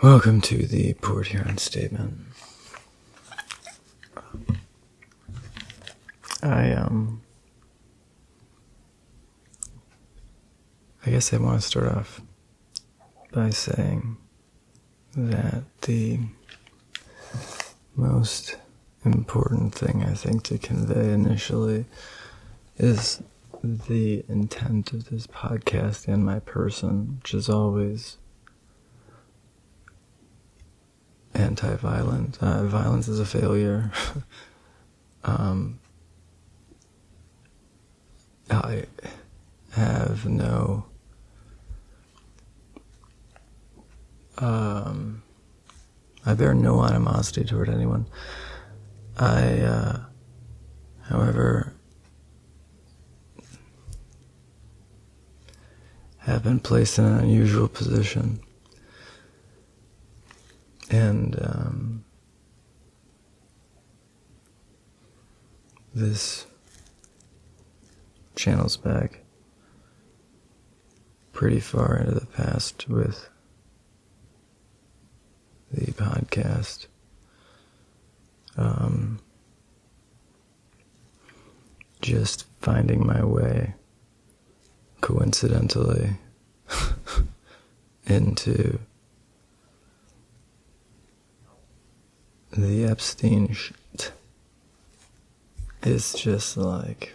Welcome to the Port Huron Statement. I guess I want to start off by saying that the most important thing I think to convey initially is the intent of this podcast and my person, which is always anti-violence. Violence is a failure. I have no I bear no animosity toward anyone. However, have been placed in an unusual position, and this channels back pretty far into the past with the podcast. Just finding my way coincidentally into the Epstein shit is just like,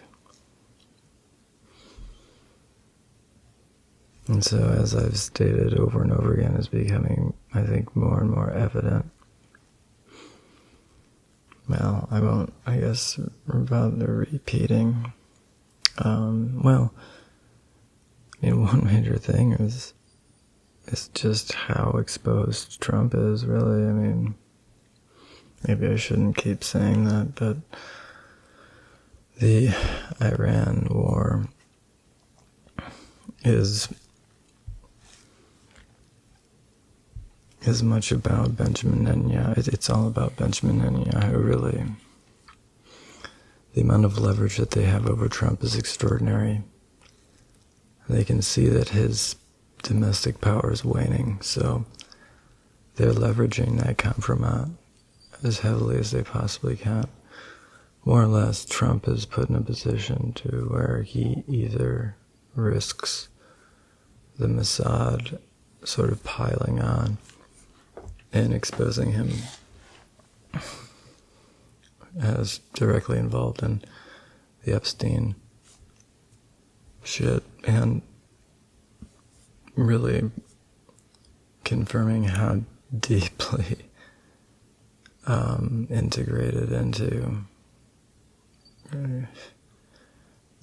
and so as I've stated over and over again, is becoming, I think, more and more evident. Well, I won't, I guess, bother repeating. One major thing is just how exposed Trump is, really. I mean, maybe I shouldn't keep saying that, but the Iran war is as much about Benjamin Netanyahu. It's all about Benjamin Netanyahu, really. The amount of leverage that they have over Trump is extraordinary. They can see that his domestic power is waning, so they're leveraging that Kompromat as heavily as they possibly can. More or less, Trump is put in a position to where he either risks the Mossad sort of piling on and exposing him as directly involved in the Epstein shit, and really confirming how deeply integrated into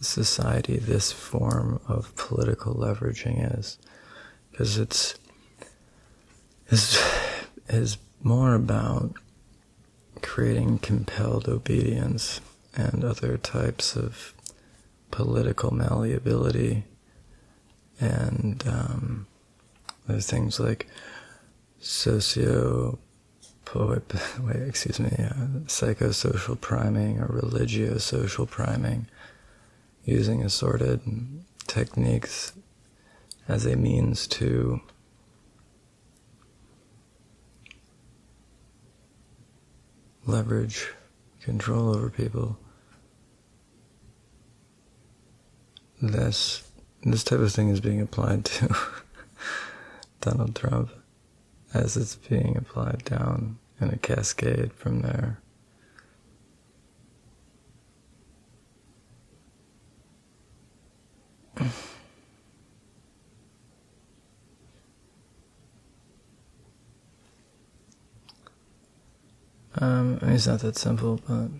society this form of political leveraging is, because is more about creating compelled obedience and other types of political malleability, and there's things like psychosocial priming or religio-social priming, using assorted techniques as a means to leverage control over people. This type of thing is being applied to Donald Trump, as it's being applied down in a cascade from there. It's not that simple, but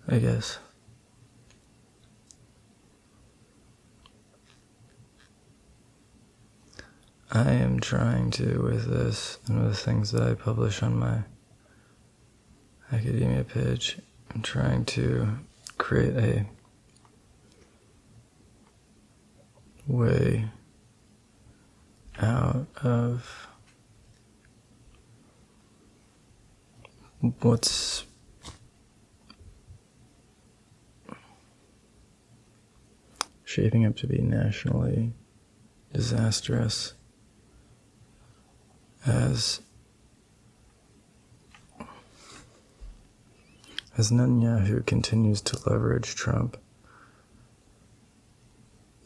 I guess. I am trying to, with this and with things that I publish on my academia page, I'm trying to create a way out of what's shaping up to be nationally disastrous as Netanyahu continues to leverage Trump.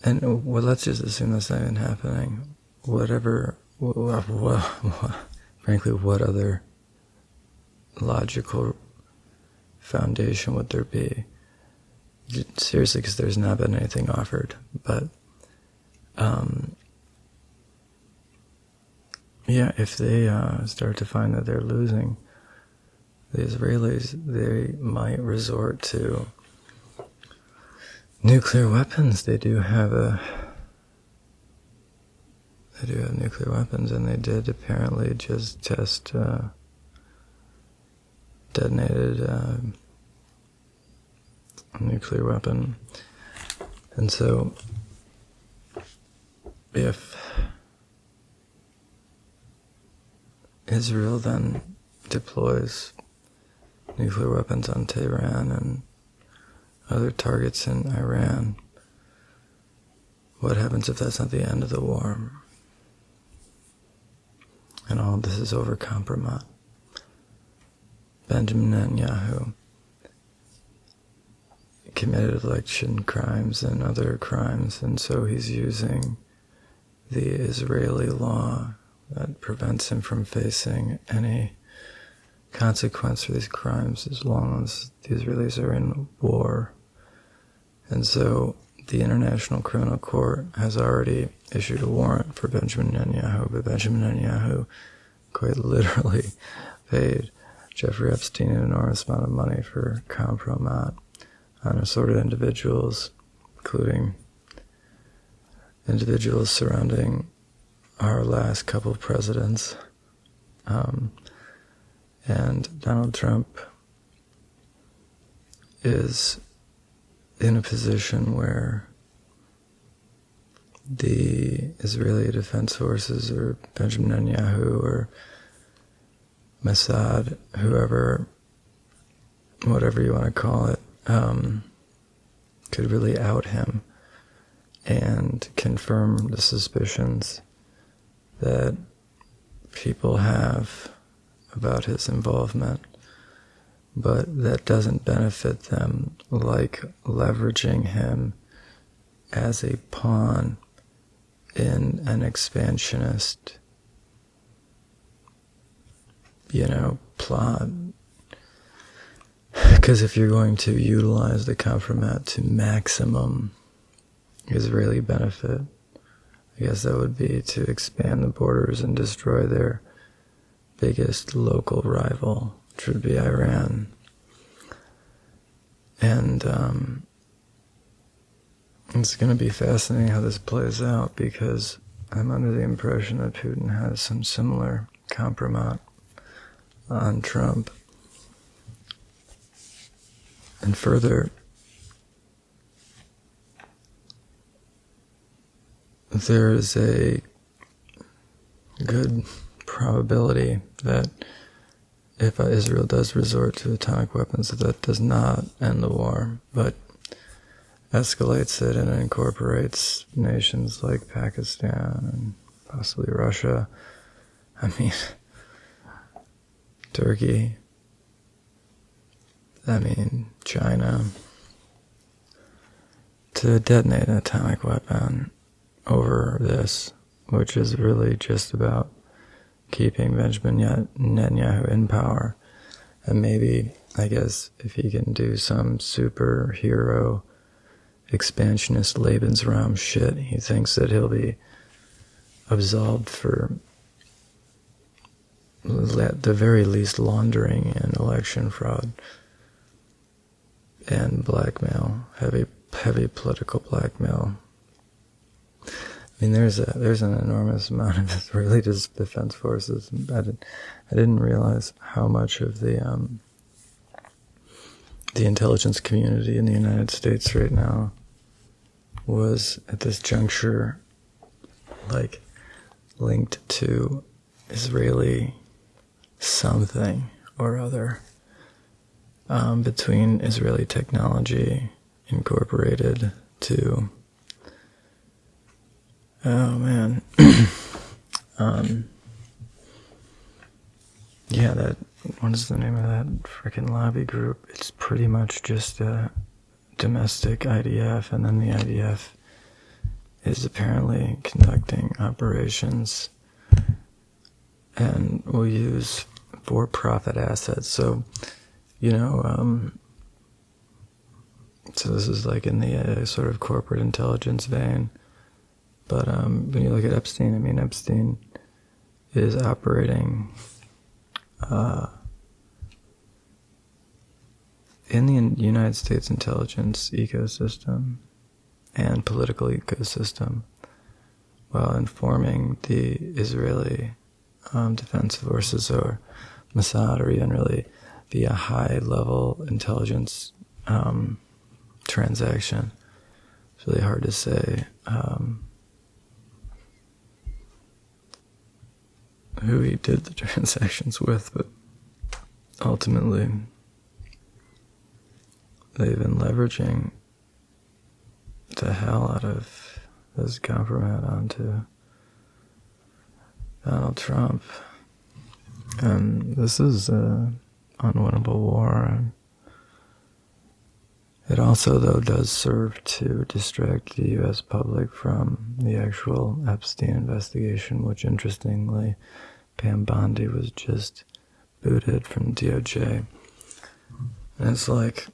And well, let's just assume that's not even happening. Frankly, what other logical foundation would there be? Seriously, because there's not been anything offered. But, yeah, if they start to find that they're losing, the Israelis, they might resort to nuclear weapons. They do have nuclear weapons, and they did apparently just test detonated a nuclear weapon. And so if Israel then deploys nuclear weapons on Tehran and other targets in Iran, what happens if that's not the end of the war? And all of this is over Kompromat. Benjamin Netanyahu committed election crimes and other crimes, and so he's using the Israeli law that prevents him from facing any consequence for these crimes as long as the Israelis are in war. And so the International Criminal Court has already issued a warrant for Benjamin Netanyahu, but Benjamin Netanyahu quite literally paid Jeffrey Epstein an enormous amount of money for Kompromat on assorted individuals, including individuals surrounding our last couple of presidents. And Donald Trump is in a position where the Israeli Defense Forces or Benjamin Netanyahu or Mossad, whoever, whatever you want to call it, could really out him and confirm the suspicions that people have about his involvement, but that doesn't benefit them, like leveraging him as a pawn in an expansionist, plot. Because if you're going to utilize the Kompromat to maximum Israeli benefit, I guess that would be to expand the borders and destroy their biggest local rival, which would be Iran. And it's going to be fascinating how this plays out, because I'm under the impression that Putin has some similar Kompromat on Trump. And further, there is a good probability that if Israel does resort to atomic weapons, that does not end the war, but escalates it and incorporates nations like Pakistan and possibly Russia. I mean, Turkey. China. To detonate an atomic weapon over this, which is really just about keeping Benjamin Netanyahu in power. And maybe, I guess, if he can do some superhero expansionist Lebensraum shit, he thinks that he'll be absolved for, at the very least, laundering and election fraud and blackmail, heavy political blackmail. There's an enormous amount of Israeli defense forces. I didn't realize how much of the intelligence community in the United States right now was at this juncture linked to Israeli something or other, between Israeli technology incorporated to Oh man. Yeah, what is the name of that frickin' lobby group? It's pretty much just a domestic IDF, and then the IDF is apparently conducting operations and will use for-profit assets. So, so this is like in the sort of corporate intelligence vein. But when you look at Epstein, Epstein is operating in the United States intelligence ecosystem and political ecosystem while informing the Israeli defense forces, or Mossad, or even really via high-level intelligence transaction. It's really hard to say who he did the transactions with, but ultimately they've been leveraging the hell out of this Kompromat onto Donald Trump. And this is an unwinnable war. It also, though, does serve to distract the U.S. public from the actual Epstein investigation, which, interestingly, Pam Bondi was just booted from DOJ. And it's like,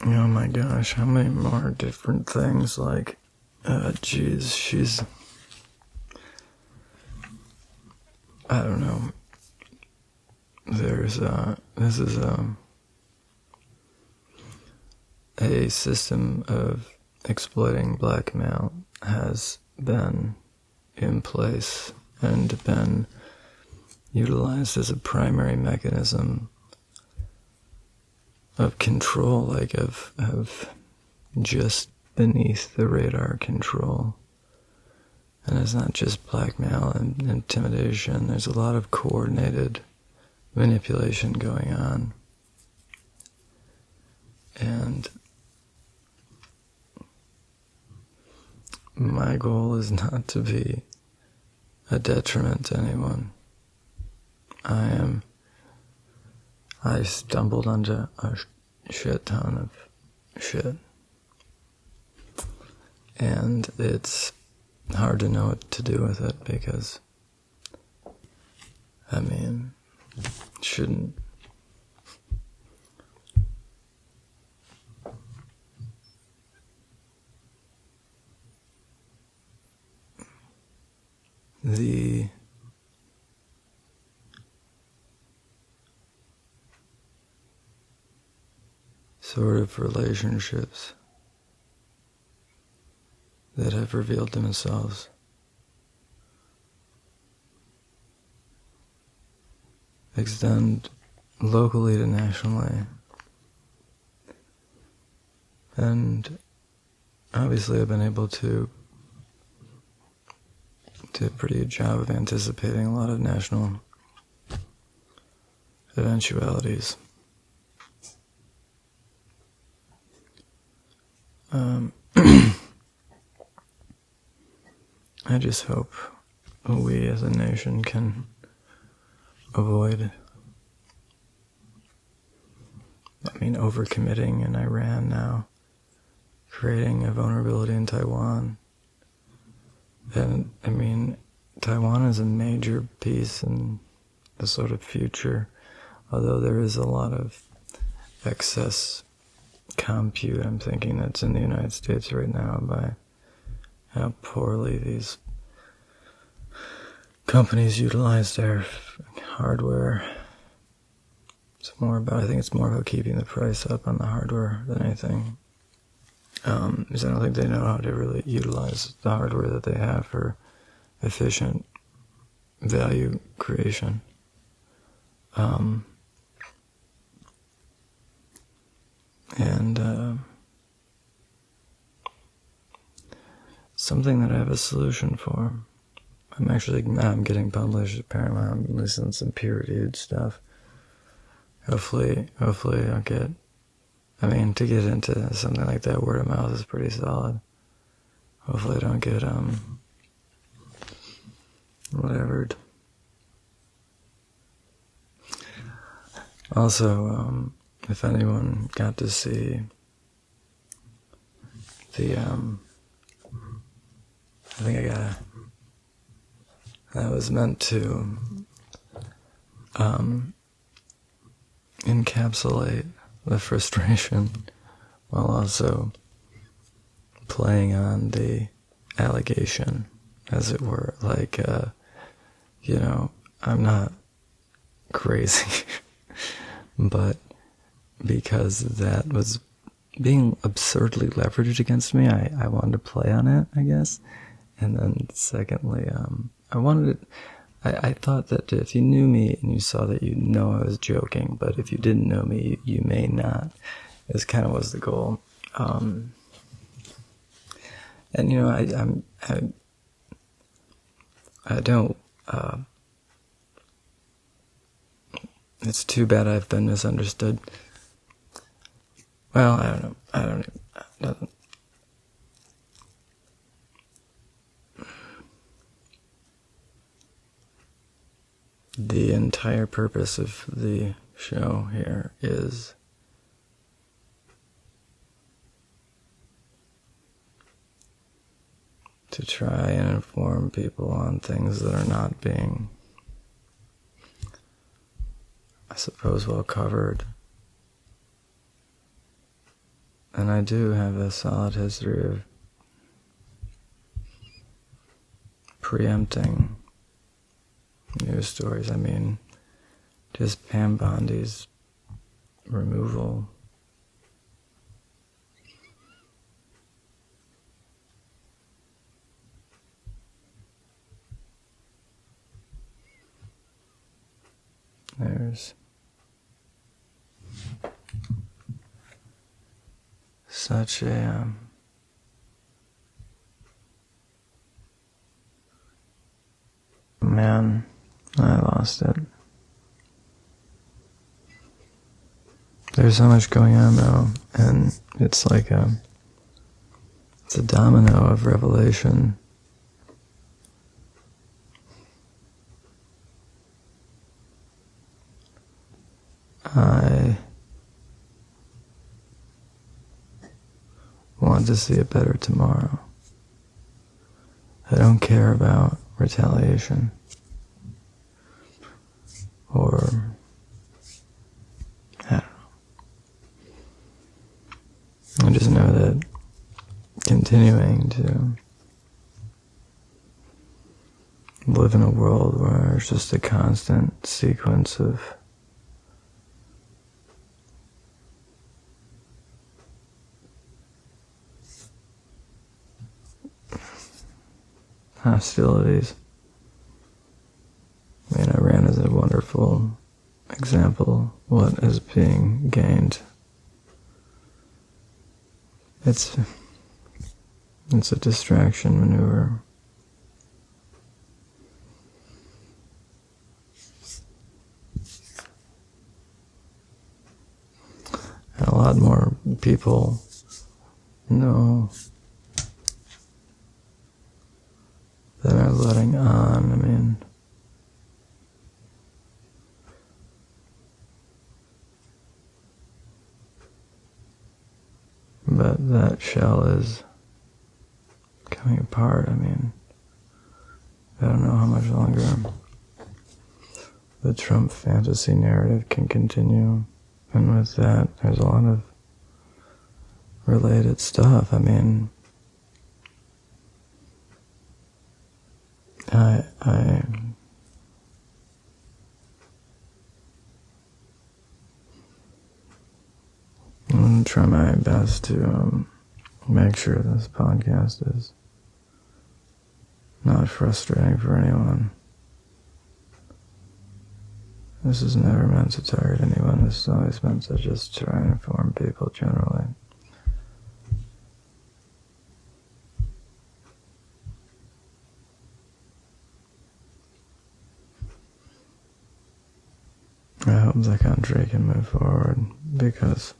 oh my gosh, how many more different things? Like, she's, I don't know. This is a system of exploiting blackmail has been in place and been utilized as a primary mechanism of control, like of just beneath the radar control. And it's not just blackmail and intimidation. There's a lot of coordinated manipulation going on. And my goal is not to be a detriment to anyone. I stumbled onto a shit ton of shit. And it's hard to know what to do with it because, shouldn't. The sort of relationships that have revealed themselves extend locally to nationally. And obviously I've been able to do a pretty good job of anticipating a lot of national eventualities. I just hope we as a nation can avoid, overcommitting in Iran now, creating a vulnerability in Taiwan. And, Taiwan is a major piece in the sort of future, although there is a lot of excess compute, I'm thinking, that's in the United States right now by how poorly these companies utilize their hardware. I think it's more about keeping the price up on the hardware than anything. Because I don't think they know how to really utilize the hardware that they have for efficient value creation. Something that I have a solution for. I'm getting published, apparently. I'm listening to some peer-reviewed stuff. Hopefully I'll get, to get into something like that, word of mouth is pretty solid. Hopefully I don't get, whatevered. Also, if anyone got to see the, I think that was meant to, encapsulate the frustration while also playing on the allegation, as it were. Like, I'm not crazy, but because that was being absurdly leveraged against me, I wanted to play on it, I guess. And then secondly, I thought that if you knew me and you saw that, you'd know I was joking, but if you didn't know me, you may not. This kind of was the goal. And I don't, it's too bad I've been misunderstood. Well, I don't know. Nothing. The entire purpose of the show here is to try and inform people on things that are not being, I suppose, well covered. And I do have a solid history of preempting news stories. I mean, just Pam Bondi's removal. There's such a man, I lost it. There's so much going on though, and it's like it's a domino of revelation. I want to see a better tomorrow. I don't care about retaliation or I don't know. I just know that continuing to live in a world where it's just a constant sequence of hostilities. I mean, Iran is a wonderful example of what is being gained. It's a distraction maneuver. And a lot more people know than are letting on. I mean, but that shell is coming apart. I mean, I don't know how much longer the Trump fantasy narrative can continue. And with that, there's a lot of related stuff. I mean, I'm going to try my best to make sure this podcast is not frustrating for anyone. This is never meant to target anyone. This is always meant to just try and inform people generally. I hope the country can move forward, because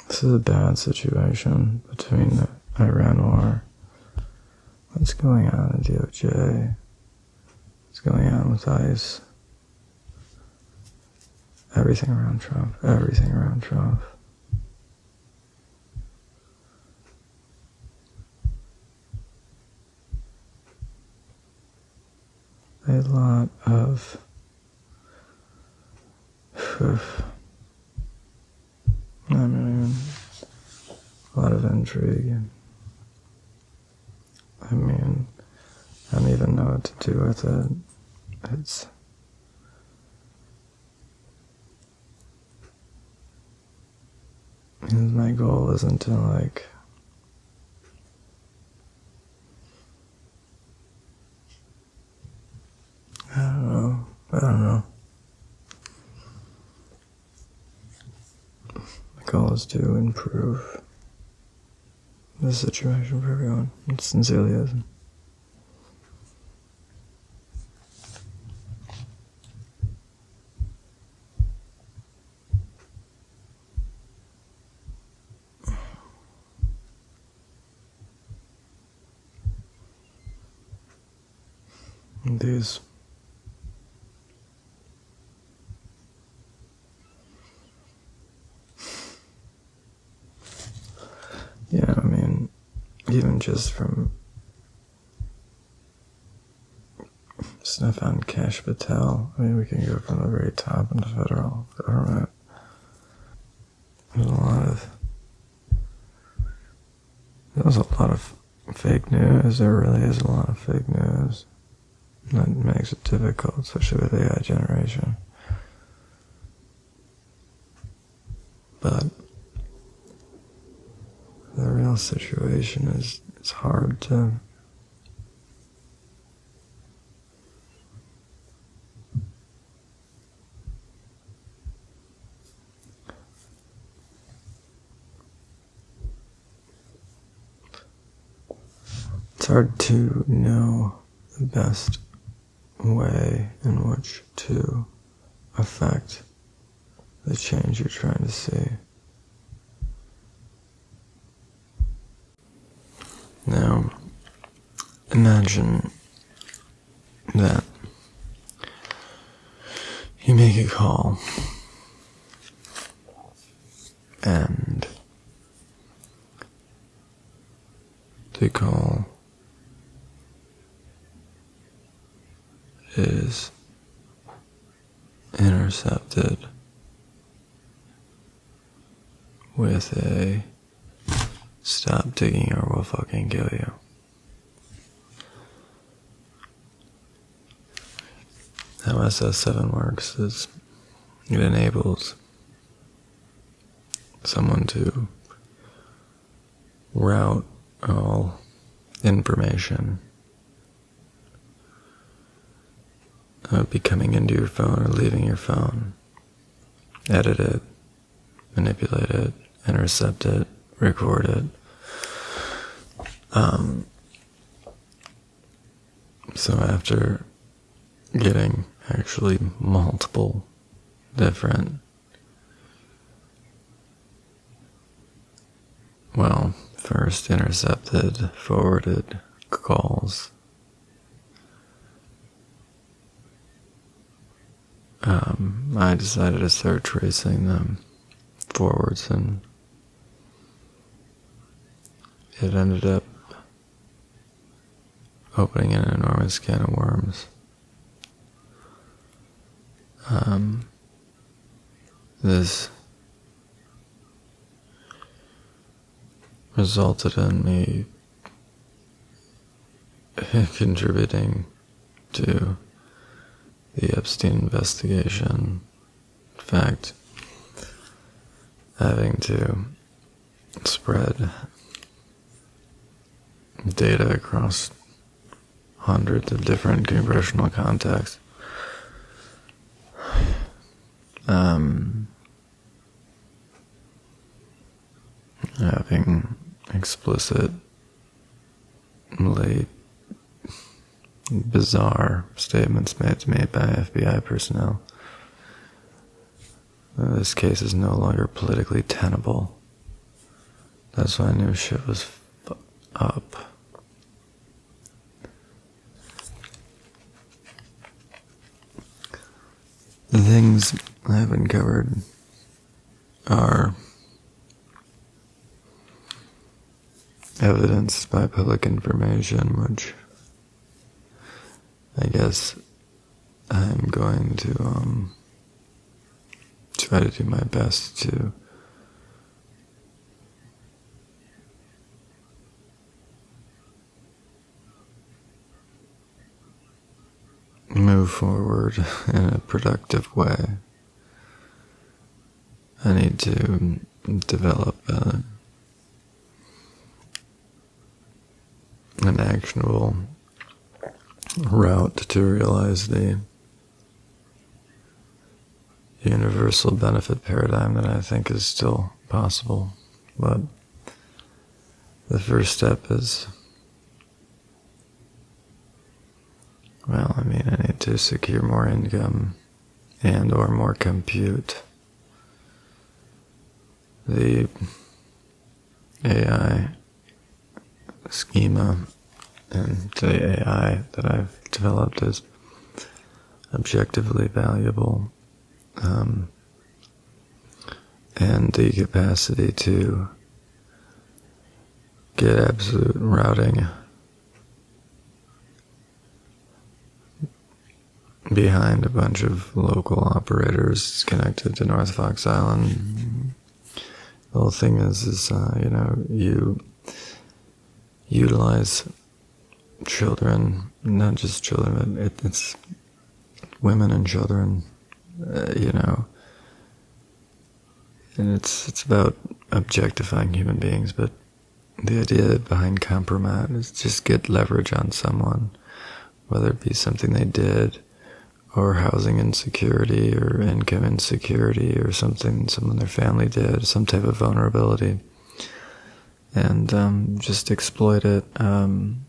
this is a bad situation between the Iran war What's going on in DOJ? What's going on with ICE? Everything around Trump. Everything around Trump. A lot of a lot of intrigue. I mean, I don't even know what to do with it. My goal isn't to like I don't know. My goal is to improve the situation for everyone. It sincerely is. These I mean, even just from stuff on Cash Patel, I mean, we can go from the very top in the federal government. There's a lot of fake news. There really is a lot of fake news. That makes it difficult, especially with AI generation. But the real situation is, it's hard to know the best way in which to affect the change you're trying to see. Now, imagine that you make a call and the call is intercepted with a "stop digging or we'll fucking kill you." How SS7 works is it enables someone to route all information be coming into your phone or leaving your phone, edit it, manipulate it, intercept it, record it. So after getting actually multiple different, first intercepted, forwarded calls, I decided to start tracing them forwards, and it ended up opening an enormous can of worms. This resulted in me contributing to the Epstein investigation. In fact, having to spread data across hundreds of different congressional contacts. Having explicitly bizarre statements made to me by FBI personnel. This case is no longer politically tenable. That's why I knew shit was up. The things I have uncovered are evidenced by public information, which I guess I'm going to try to do my best to move forward in a productive way. I need to develop an actionable route to realize the universal benefit paradigm that I think is still possible. But the first step is, well, I need to secure more income and or more compute. The AI schema and the AI that I've developed is objectively valuable, and the capacity to get absolute routing behind a bunch of local operators connected to North Fox Island. The whole thing is you utilize children, not just children, but it's women and children, and it's about objectifying human beings, but the idea behind Kompromat is just get leverage on someone, whether it be something they did, or housing insecurity, or income insecurity, or something someone in their family did, some type of vulnerability, and just exploit it, and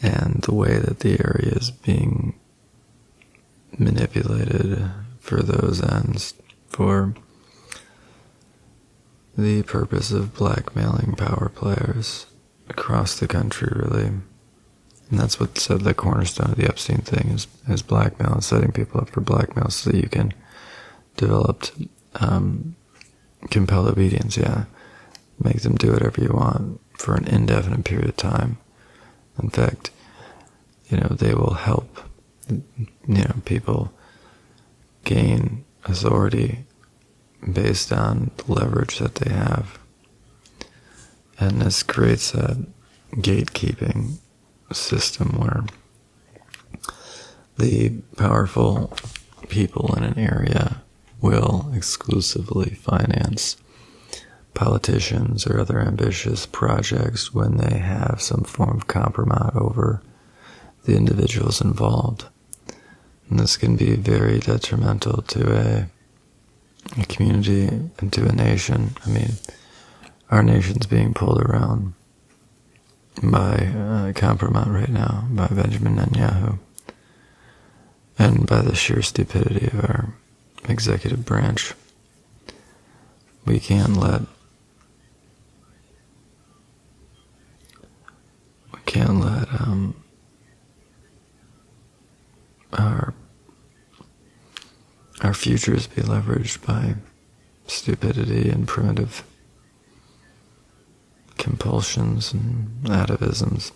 the way that the area is being manipulated for those ends, for the purpose of blackmailing power players across the country, really. And that's what said the cornerstone of the Epstein thing is blackmail, and setting people up for blackmail so that you can develop compelled obedience, make them do whatever you want for an indefinite period of time. In fact, they will help people gain authority based on the leverage that they have. And this creates a gatekeeping system where the powerful people in an area will exclusively finance politicians or other ambitious projects when they have some form of compromise over the individuals involved. And this can be very detrimental to a community and to a nation. Our nation's being pulled around by Kompromat right now, by Benjamin Netanyahu, and by the sheer stupidity of our executive branch. We can't let our futures be leveraged by stupidity and primitive compulsions and atavisms.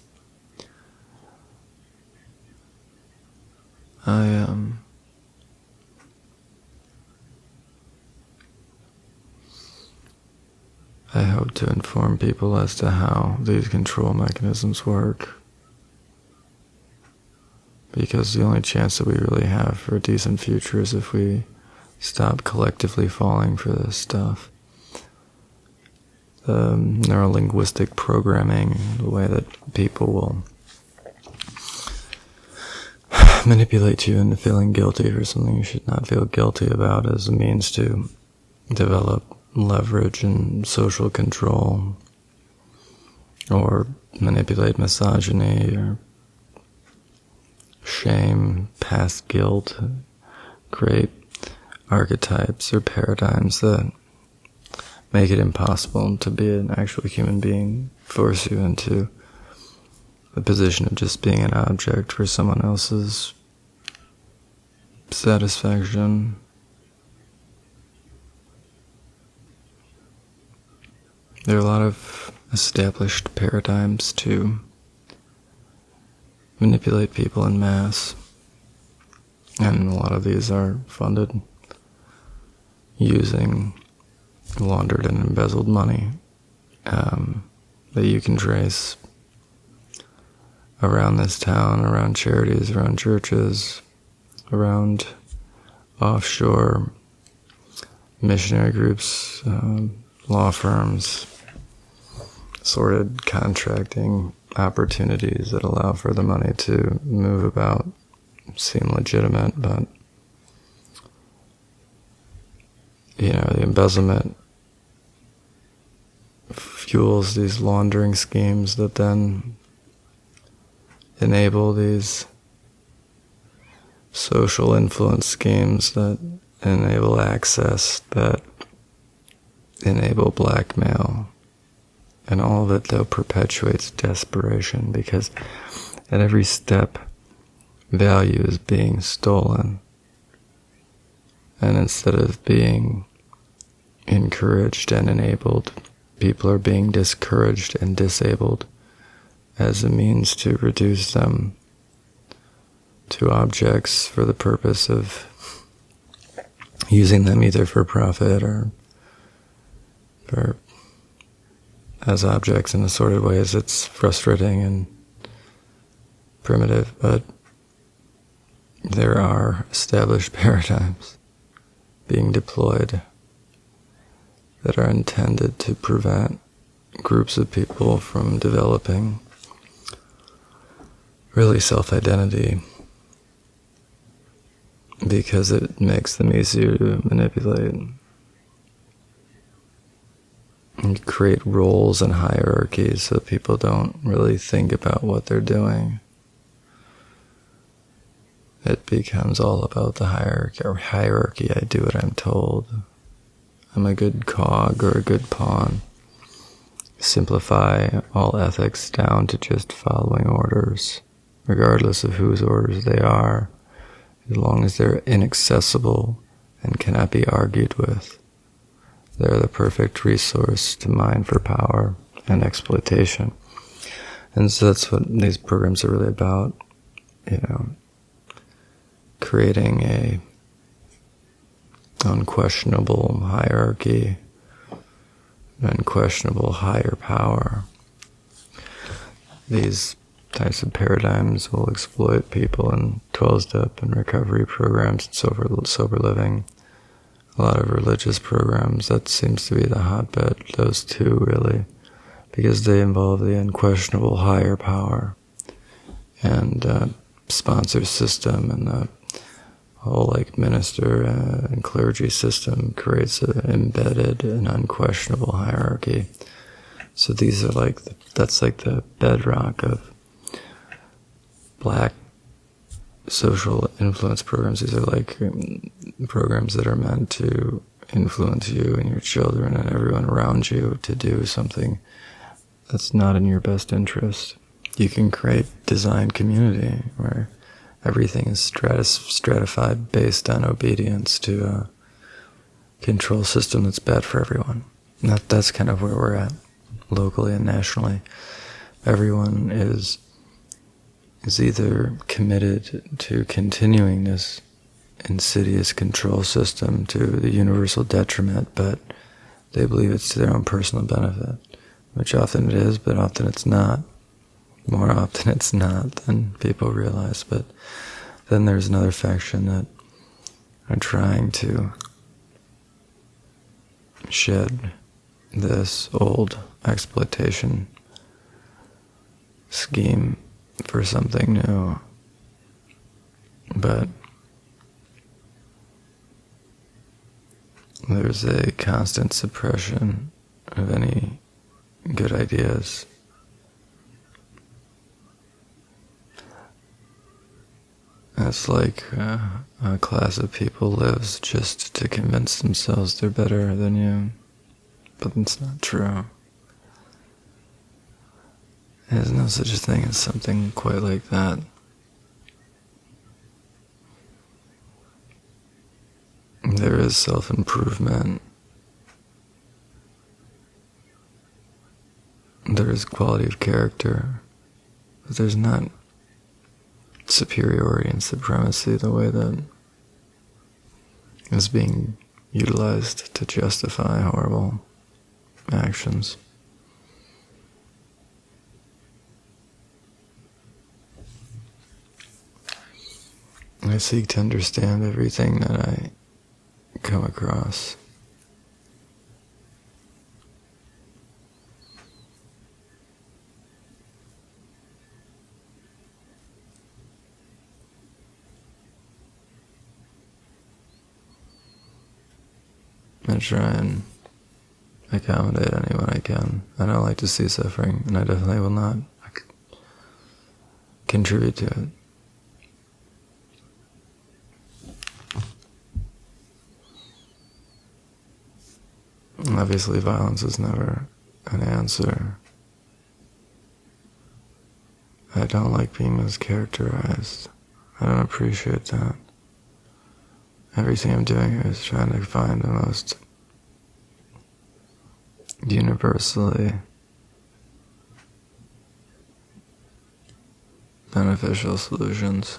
I hope to inform people as to how these control mechanisms work, because the only chance that we really have for a decent future is if we stop collectively falling for this stuff. The neurolinguistic programming, the way that people will manipulate you into feeling guilty for something you should not feel guilty about, as a means to develop leverage and social control, or manipulate misogyny, or shame, past guilt, create archetypes or paradigms that make it impossible to be an actual human being, force you into the position of just being an object for someone else's satisfaction. There are a lot of established paradigms to manipulate people en masse, and a lot of these are funded using laundered and embezzled money that you can trace around this town, around charities, around churches, around offshore missionary groups, law firms, sordid contracting opportunities that allow for the money to move about, seem legitimate, but the embezzlement fuels these laundering schemes that then enable these social influence schemes that enable access, that enable blackmail. And all of it, though, perpetuates desperation, because at every step, value is being stolen. And instead of being encouraged and enabled, people are being discouraged and disabled as a means to reduce them to objects for the purpose of using them either for profit or as objects in assorted ways. It's frustrating and primitive, but there are established paradigms being deployed that are intended to prevent groups of people from developing really self-identity, because it makes them easier to manipulate and create roles and hierarchies so people don't really think about what they're doing. It becomes all about the hierarchy. I do what I'm told. I'm a good cog or a good pawn. Simplify all ethics down to just following orders, regardless of whose orders they are, as long as they're inaccessible and cannot be argued with. They're the perfect resource to mine for power and exploitation. And so that's what these programs are really about, creating a unquestionable hierarchy, unquestionable higher power. These types of paradigms will exploit people in 12-step and recovery programs and sober living. A lot of religious programs, that seems to be the hotbed, those two really, because they involve the unquestionable higher power and sponsor system, and the whole minister and clergy system creates an embedded and unquestionable hierarchy. So these are that's the bedrock of black social influence programs. These are programs that are meant to influence you and your children and everyone around you to do something that's not in your best interest. You can design community where everything is stratified based on obedience to a control system that's bad for everyone. That's kind of where we're at, locally and nationally. Everyone is either committed to continuing this insidious control system to the universal detriment, but they believe it's to their own personal benefit, which often it is, but often it's not. More often it's not than people realize. But then there's another faction that are trying to shed this old exploitation scheme for something new. But there's a constant suppression of any good ideas. It's like a class of people lives just to convince themselves they're better than you. But it's not true. There's no such a thing as something quite like that. there is self-improvement. There is quality of character. But there's not superiority and supremacy the way that is being utilized to justify horrible actions. I seek to understand everything that I come across. I try and accommodate anyone I can. I don't like to see suffering, and I definitely will not contribute to it. Obviously, violence is never an answer. I don't like being mischaracterized. I don't appreciate that. Everything I'm doing is trying to find the most universally beneficial solutions.